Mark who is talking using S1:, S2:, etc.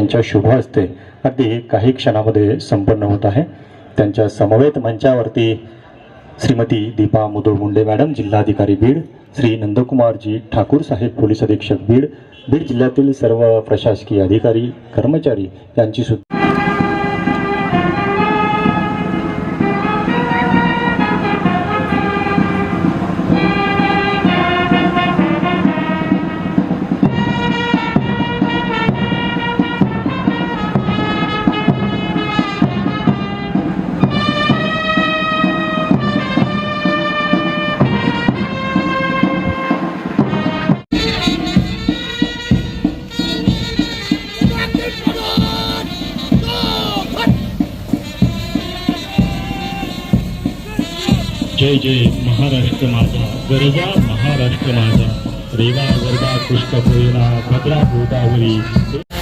S1: यांच्या शुभ हस्ते अगदी काही क्षणामध्ये संपन्न होत आहे। त्यांच्या समवेत मंचावरती श्रीमती दीपा मुधोळ मुंडे मॅडम, जिल्हाधिकारी बीड, श्री नंदकुमारजी ठाकूर साहेब, पोलीस अधीक्षक बीड, बीड जिल्ह्यातील सर्व प्रशासकीय अधिकारी कर्मचारी यांची सुद्धा
S2: जय जय महाराष्ट्र माझा, गरजा महाराष्ट्र माझा, रेवा वर्धा पुष्प कोयना भद्रा गोदावरी।